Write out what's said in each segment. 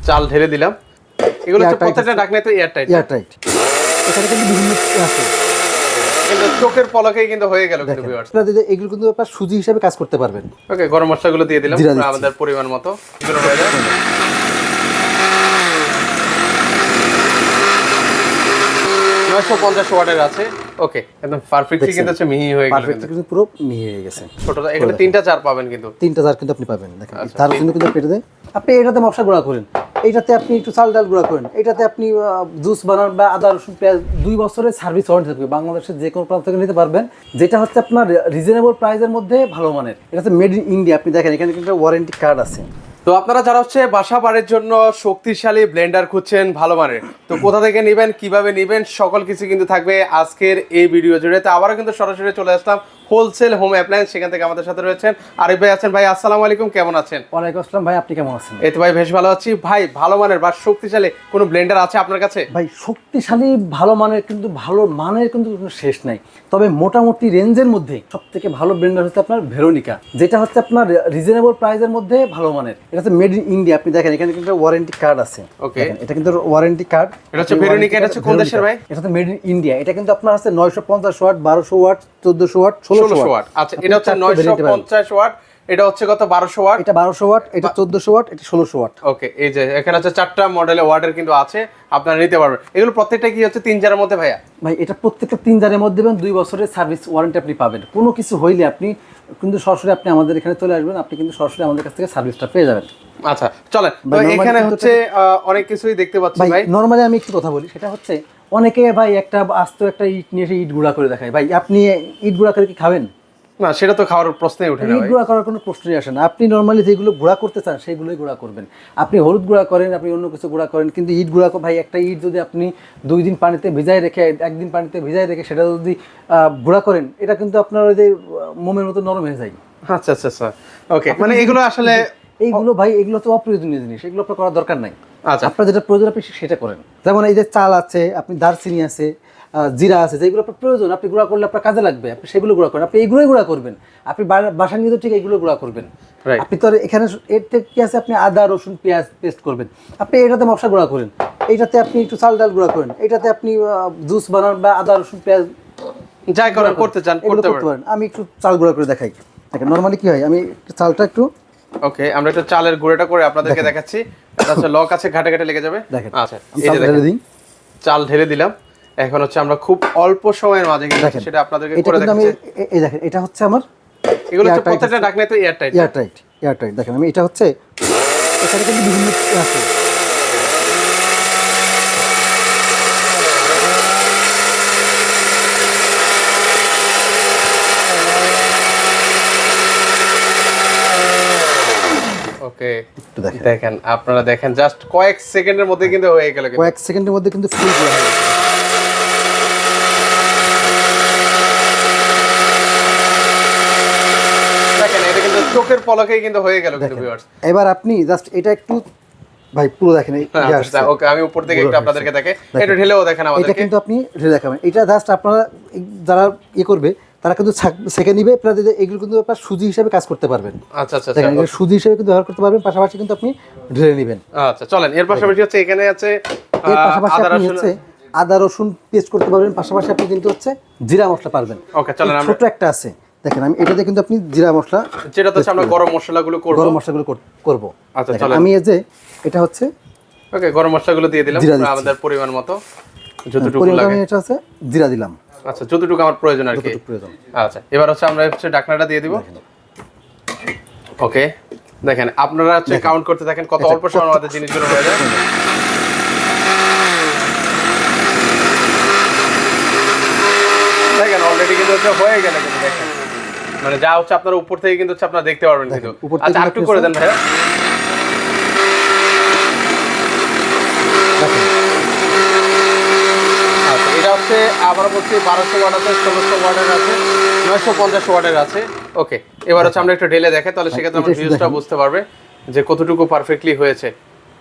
চাল ঢেলে দিলাম। এগুলো হচ্ছে প্রত্যেকটা ঢাকনায় তো এয়ারটাইট। এয়ারটাইট। এখানে কিন্তু বিভিন্ন আছে। কিন্তু চোখের পলকেই কিন্তু হয়ে গেল কিন্তু ভিউয়ার্স। এগুলো কিন্তু আপনার সুজি হিসাবে কাজ করতে পারবেন। ওকে, গরম মশলাগুলো দিয়ে দিলাম জিরা দিচ্ছি। আমাদের পরিমাণ মতো। এগুলো হয়ে যায় 950 ওয়াটের আছে। ওকে, একদম পারফেক্টলি কিন্তু হচ্ছে মিহি হয়ে গেল। পারফেক্টলি কিন্তু পুরো মিহি হয়ে গেছে। ছোটটা এখানে 3টা জার পাবেন কিন্তু। 3টা জার কিন্তু আপনি পাবেন। দেখেন তার জন্য কিন্তু পেটে দেয়। আপনি এটাতে মশলা গুঁড়া করেন, এইটাতে আপনি একটু চাল ডাল গুঁড়া করেন, এইটাতে আপনি জুস বানান বা আদা রসুন পেঁয়াজ 2 বছরের সার্ভিস ওয়ারেন্টি থাকবে। বাংলাদেশের যে কোনো প্রান্ত থেকে নিতে পারবেন, যেটা হচ্ছে আপনার রিজনেবল প্রাইসের মধ্যে ভালো মানের। এটা হচ্ছে মেড ইন ইন্ডিয়া। আপনি দেখেন এখানে কিন্তু ওয়ারেন্টি কার্ড আছে। তো আপনারা যারা হচ্ছে বাসা বাড়ির জন্য শক্তিশালী ব্লেন্ডার খুঁজছেন ভালো মানের, তো কোথা থেকে নেবেন, কিভাবে নেবেন, সকল কিছু কিন্তু থাকবে আজকের এই ভিডিও জুড়ে। তো আবারও কিন্তু সরাসরি চলে আসলাম হোলসেল হোম অ্যাপ্লায়েন্স, সেখান থেকে আমাদের সাথে রয়েছেন আরিফ ভাই আছেন। ভাই আসসালামু আলাইকুম, কেমন আছেন? ওয়ালাইকুম আসসালাম ভাই, আপনি কেমন আছেন? এই তো ভাই বেশ ভালো আছি। ভাই ভালো মানের বা শক্তিশালী কোনো ব্লেন্ডার আছে আপনার কাছে? ভাই শক্তিশালী ভালো মানের কিন্তু কোনো শেষ নাই। তবে মোটামুটি রেঞ্জের মধ্যে সবথেকে ভালো ব্লেন্ডার হচ্ছে আপনার ভেরোনিকা, যেটা হচ্ছে আপনার রিজনেবল প্রাইসের মধ্যে ভালো মানের। এটা হচ্ছে মেড ইন ইন্ডিয়া। আপনি দেখেন এখানে কিন্তু ওয়ারেন্টি কার্ড আছে। ওকে, এটা কিন্তু ওয়ারেন্টি কার্ড। এটা হচ্ছে ভেরোনিকা। এটা হচ্ছে কোন দেশের ভাই? এটা হচ্ছে মেড ইন ইন্ডিয়া। এটা কিন্তু আপনার আছে 950 ওয়াট, 1200 ওয়াট, 1400 ওয়াট, 1600 ওয়াট। আচ্ছা, এটা হচ্ছে 950 ওয়াট, এটা হচ্ছে কত 1200 ওয়াট, এটা 1200 ওয়াট, এটা 1400 ওয়াট, এটা 1600 ওয়াট। ওকে, এই যে এখানে হচ্ছে 4টা মডেলের ওয়াটের কিন্তু আছে, আপনারা নিতে পারবেন। এগুলো প্রত্যেকটা কি হচ্ছে 3 জারের মধ্যে ভাইয়া? ভাই এটা প্রত্যেকটা 3 জারের মধ্যে দেবেন, 2 বছরের সার্ভিস ওয়ারেন্টি আপনি পাবেন। কোনো কিছু হইলে আপনি কিন্তু সরাসরি আপনি আমাদের এখানে চলে আসবেন, আপনি কিন্তু সরাসরি আমাদের কাছ থেকে সার্ভিসটা পেয়ে যাবেন। আচ্ছা চলেন, তো এখানে হচ্ছে অনেক কিছুই দেখতে পাচ্ছি ভাই। নরমালি আমি একটু কথা বলি, সেটা হচ্ছে অনেকে ভাই একটা আস্ত একটা ইট নিয়ে এসে ইট গুঁড়া করে দেখায়। ভাই আপনি ইট গুঁড়া করে কি খাবেন? না, সেটা তো খাওয়ার প্রশ্নই ওঠে না ইট ভাই। গুঁড়া করার কোনো প্রশ্নই আসে না। আপনি নরমালি যেগুলো গুঁড়া করতে চান সেইগুলোই গুঁড়া করবেন। আপনি হলুদ গুঁড়া করেন, আপনি অন্য কিছু গুঁড়া করেন, কিন্তু ইট গুঁড়া ভাই একটা ইট যদি আপনি 2 দিন পানিতে ভিজায় রেখে, 1 দিন পানিতে ভিজায় রেখে সেটা যদি গুঁড়া করেন, এটা কিন্তু আপনার ওই যে মোমের মতো নরম হয়ে যায়। আচ্ছা আচ্ছা আচ্ছা, ওকে, মানে এগুলো আসলে এইগুলো ভাই এগুলো তো অপ্রয়োজনীয় জিনিস, এগুলো আপনার করার দরকার নাই। আচ্ছা, আপনার যেটা প্রয়োজন আপনি সেটা করেন। যেমন এই যে চাল আছে, আপনি দারচিনি আছে, জিরা আছে, যেগুলো আপনার প্রয়োজন আপনি গুঁড়া করলে আপনার কাজে লাগবে, আপনি সেগুলো গুঁড়া করেন। আপনি এইগুলোই গুঁড়া করবেন। আপনি বাসা নিয়ে তো ঠিক এইগুলো গুঁড়া করবেন। আপনি তো এখানে এর থেকে কি আছে, আপনি আদা রসুন পেঁয়াজ পেস্ট করবেন, আপনি এটাতে মশলা গুঁড়া করেন, এইটাতে আপনি একটু চাল ডাল গুঁড়া করেন, এইটাতে আপনি জুস বানান বা আদা রসুন পেঁয়াজ যাই করেন করতে চান করতে পারেন। আমি একটু চাল গুঁড়া করে দেখাই। দেখেন নরমালি কি হয়, আমি চালটা একটু ওকে, আমরা একটু চালের গুঁড়োটা করে আপনাদেরকে দেখাচ্ছি। এটা হচ্ছে লক আছে, ঘাটে ঘাটে লেগে যাবে। দেখেন। আচ্ছা, এই যে দেখেন চাল ঢেলে দিলাম। এখন হচ্ছে আমরা খুব অল্প সময়ের মাঝে কিন্তু সেটা আপনাদেরকে করে দেখাচ্ছি। এই দেখেন এটা হচ্ছে আমার, এগুলো হচ্ছে প্রত্যেকটা ঢাকনায় তো এয়ারটাইট। এয়ারটাইট। দেখেন আমি এটা হচ্ছে, এখানে কিন্তু বিভিন্ন আছে। ওকে, দেখেন আপনারা দেখেন জাস্ট কয়েক সেকেন্ডের মধ্যে কিন্তু হয়ে গেল। কয়েক সেকেন্ডের মধ্যে কিন্তু ফুল হয়ে গেল। দেখেন এটা কিন্তু চোখের পলকেই কিন্তু হয়ে গেল কিন্তু ভিউয়ার্স। এবার আপনি জাস্ট এটা একটু ভাই পুরো দেখেন। ওকে, আমি উপর থেকে একটু আপনাদেরকে দেখে এটা ঢেলেও দেখেন আমাদেরকে। এটা কিন্তু আপনি ঢেলে দেখাবেন। এটা জাস্ট আপনারা যারা করবে তারা কিন্তু সেকে নিবে, প্লাস এগুলো কিন্তু আপনার সুজি হিসেবে কাজ করতে পারবেন। আচ্ছা আচ্ছা, দেখেন এটা সুজি হিসেবে কিন্তু ব্যবহার করতে পারবেন, পাশাপাশি কিন্তু আপনি ঢেলে নেবেন। আচ্ছা চলেন, এর পাশাপাশি হচ্ছে এখানে আছে এর পাশাপাশি আপনি হচ্ছে আদা রসুন পেস্ট করতে পারবেন, পাশাপাশি আপনি কিন্তু হচ্ছে জিরা মশলা পারবেন। ওকে চলেন, ছোট একটা আছে দেখেন, আমি এটাতে কিন্তু আপনি জিরা মশলা, যেটা হচ্ছে আমরা গরম মশলাগুলো করব। করব। আচ্ছা চলেন, আমি এই যে এটা হচ্ছে ওকে, গরম মশলাগুলো দিয়ে দিলাম আমাদের পরিমাণ মতো, যতটুকু লাগে। আমি এটা আছে জিরা দিলাম। আচ্ছা, যতটুকু আমার প্রয়োজন আর কি। আচ্ছা, এবার হচ্ছে আমরা হচ্ছে ঢাকনাটা দিয়ে দিব। ওকে, দেখেন আপনারা হচ্ছে কাউন্ট করতে থাকেন কত অল্প সময়ের মধ্যে জিনিসগুলো হয়ে যায়। দেখেন অলরেডি কিন্তু হচ্ছে হয়ে গেল কিন্তু দেখেন, মানে যা হচ্ছে আপনারা উপর থেকে কিন্তু হচ্ছে আপনারা দেখতে পারবেন কিন্তু। আচ্ছা একটু করে দেন ভাইয়া। আচ্ছা, এটা হচ্ছে আবার বলছি 1200 ওয়াট আছে, 1600 ওয়াটের আছে, 950 ওয়াটের আছে। ওকে, এবার হচ্ছে আমরা একটু ঢেলে দেখে, তাহলে সেক্ষেত্রে আমরা ভিউজটা বুঝতে পারবে যে কতটুকু পারফেক্টলি হয়েছে।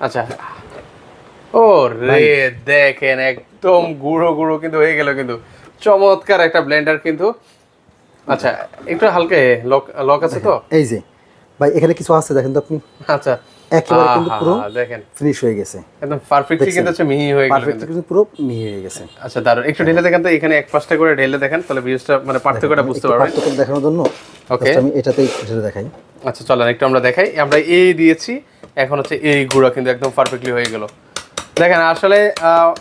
আচ্ছা, ও রে দেখেন একদম গুঁড়ো গুঁড়ো কিন্তু হয়ে গেল কিন্তু, চমৎকার একটা ব্লেন্ডার কিন্তু। আচ্ছা, একটু হালকা লক আছে তো, এই যে ভাই এখানে কিছু আছে দেখেন তো আপনি। আচ্ছা একেবারে কিন্তু পুরো দেখেন ফিনিশ হয়ে গেছে, একদম পারফেক্টলি কিন্তু হচ্ছে মিহি হয়ে গেল পারফেক্ট কিন্তু পুরো মিহি হয়ে গেছে। আচ্ছা দারুন, একটু ঢেলে দেখেন তো, এখানে এক পাশটা করে ঢেলে দেখেন, তাহলে ভিউজটা মানে পার্থক্যটা বুঝতে পারবেন। পার্থক্য দেখানোর জন্য ওকে আমি এটাতেই ঢেলে দেখাই। আচ্ছা চলেন একটু আমরা দেখাই। আমরা এই দিয়েছি, এখন হচ্ছে এই গুঁড়া কিন্তু একদম পারফেক্টলি হয়ে গেল। দেখেন আসলে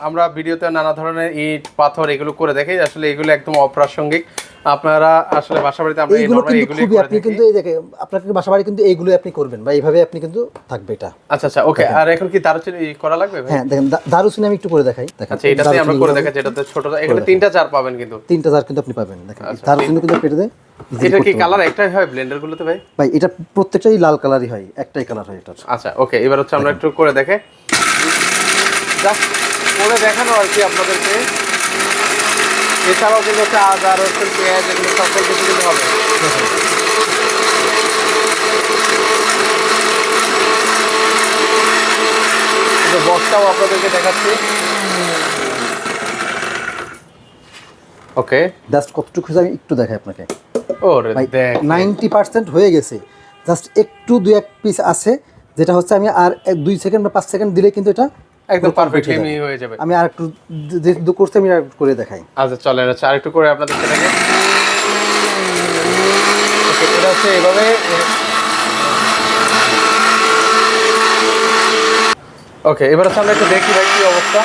আমরা ভিডিওতে নানা ধরনের ইট পাথর এগুলো করে দেখাই, আসলে এগুলো একদম অপ্রাসঙ্গিক। আপনারা আসলে বাসাবাড়িতে আমরা এইগুলো কিন্তু এগুলো খুবই, আপনি কিন্তু এই দেখেন আপনাকে বাসাবাড়ি কিন্তু এইগুলো আপনি করবেন বা এইভাবে আপনি কিন্তু থাকবে এটা। আচ্ছা আচ্ছা ওকে। আর এখন কি দারুচিনি করা লাগবে ভাই? হ্যাঁ দেখেন দারুচিনি আমি একটু করে দেখাই। দেখেন আচ্ছা এটাতে আমরা করে দেখাচ্ছি, এটাতে ছোট, এখানে 3টা জার পাবেন কিন্তু 3টা জার কিন্তু আপনি পাবেন। দেখেন দারুচিনি কিন্তু পেটে দেয়। এটা কি কালার একটাই হয় ব্লেন্ডার গুলোতে ভাই? ভাই এটা প্রত্যেকটাই লাল কালারই হয়, একটাই কালার হয় এটা। আচ্ছা ওকে, এবার হচ্ছে আমরা একটু করে দেখে জাস্ট করে দেখানো আর কি আপনাদেরকে। এছাড়াও কিন্তু হচ্ছে আদা রসুন পেঁয়াজ এগুলো সব বলতে কিন্তু হবে। বক্সটাও আপনাদেরকে দেখাচ্ছি। ওকে জাস্ট কতটুকু আমি একটু দেখাই আপনাকে। ওরে দেখ 90% হয়ে গেছে, জাস্ট একটু 2-1 পিস আছে, যেটা হচ্ছে আমি আর 2 সেকেন্ড বা 5 সেকেন্ড দিলে কিন্তু এটা একদম পারফেক্টলি মিহি হয়ে যাবে। আমি আর একটু যেহেতু করতে আমি আর করে দেখাই। আচ্ছা চলেন আচ্ছা আরেকটু করে আপনাদের সেটাকে এটা হচ্ছে এইভাবে। ওকে এবার হচ্ছে আমরা একটু দেখি ভাই কি অবস্থা,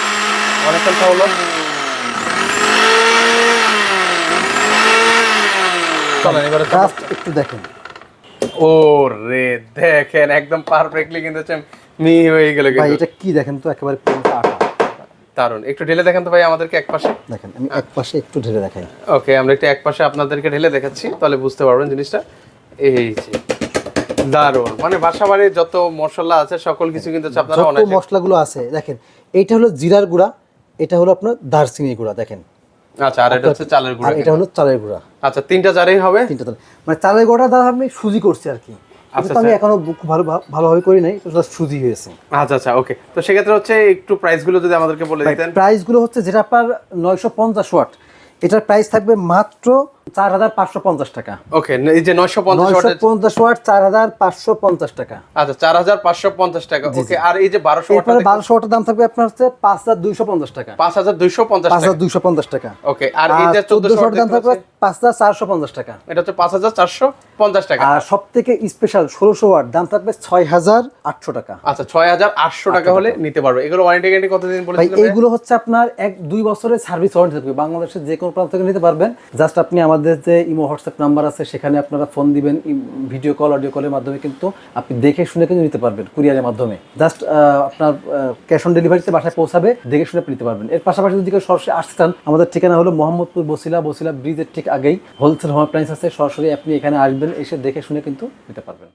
অনেকক্ষণ হলো। চলেন এবার জাস্ট একটু দেখেন। ও রে দেখেন একদম পারফেক্টলি কিন্তু হচ্ছে মিহি হয়ে গেল ভাই কিন্তু। এটা কি দেখেন তো, একেবারে পুরো আটা। দারুন, একটু ঢেলে দেখেন তো ভাই আমাদেরকে এক পাশে। দেখেন আমি এক পাশে একটু ঢেলে দেখাই। ওকে আমরা একটু এক পাশে আপনাদেরকে ঢেলে দেখাচ্ছি, তাহলে বুঝতে পারবেন জিনিসটা। এই যে দারুন, মানে বাসাবাড়ির যত মশলা আছে সকল কিছু কিন্তু হচ্ছে আপনারা যত অনেক। মশলাগুলো আছে দেখেন, এইটা হলো জিরার গুঁড়া, এটা হলো আপনার দারচিনি গুঁড়া দেখেন। আচ্ছা আর এটা হচ্ছে চালের গুঁড়া, আর এটা হলো চালের গুঁড়া। আচ্ছা 3টা জারেই হবে। 3টা চাল, মানে চালের গুঁড়াটা দ্বারা আমি সুজি করছি আর কি। আচ্ছা আমি এখনো খুব ভালোভাবে করি নাই, তো জাস্ট সুজি হয়েছে। আচ্ছা আচ্ছা ওকে। তো সেক্ষেত্রে হচ্ছে একটু প্রাইস গুলো যদি আমাদেরকে বলে দিতেন। প্রাইস গুলো হচ্ছে যেটা আপনার 950 ওয়াট, এটার প্রাইস থাকবে মাত্র 4550 টাকা। ওকে এই যে 950 ওয়াট 4550 টাকা। আচ্ছা 4550 টাকা। ওকে আর এই যে 1200 ওয়াট, এরপরে 1200 ওয়াটের দাম থাকবে আপনার হচ্ছে 5250 টাকা। 5250 টাকা। 5250 টাকা। ওকে আর এই যে 1400 ওয়াটের দাম থাকবে 5450 টাকা। এটা হচ্ছে 5450 টাকা। আর সবথেকে স্পেশাল 1600 ওয়াট দাম থাকবে 6800 টাকা। আচ্ছা 6800 টাকা হলে নিতে পারবে। এগুলো ওয়ারেন্টি গ্যারান্টি কতদিন ভাই বলেছিলেন? এইগুলো হচ্ছে আপনার 1-2 বছরের সার্ভিস ওয়ারেন্টি থাকবে, বাংলাদেশের যে কোনো প্রান্ত থেকে নিতে পারবেন। জাস্ট আপনি আমাদের যে ইমো হোয়াটসঅ্যাপ নাম্বার আছে সেখানে আপনারা ফোন দিবেন, ভিডিও কল অডিও কলের মাধ্যমে কিন্তু আপনি দেখে শুনে কিন্তু নিতে পারবেন কুরিয়ারের মাধ্যমে। জাস্ট আপনার ক্যাশ অন ডেলিভারিতে বাসায় পৌঁছাবে, দেখে শুনে নিতে পারবেন। এর পাশাপাশি যদি কেউ সরাসরি আসতে চান, আমাদের ঠিকানা হলো মোহাম্মদপুর বসিলা ব্রিজের ঠিক আগেই হোলসেল হোম অ্যাপ্লায়েন্স আছে, সরাসরি আপনি এখানে আসবেন, এসে দেখে শুনে কিন্তু নিতে পারবেন।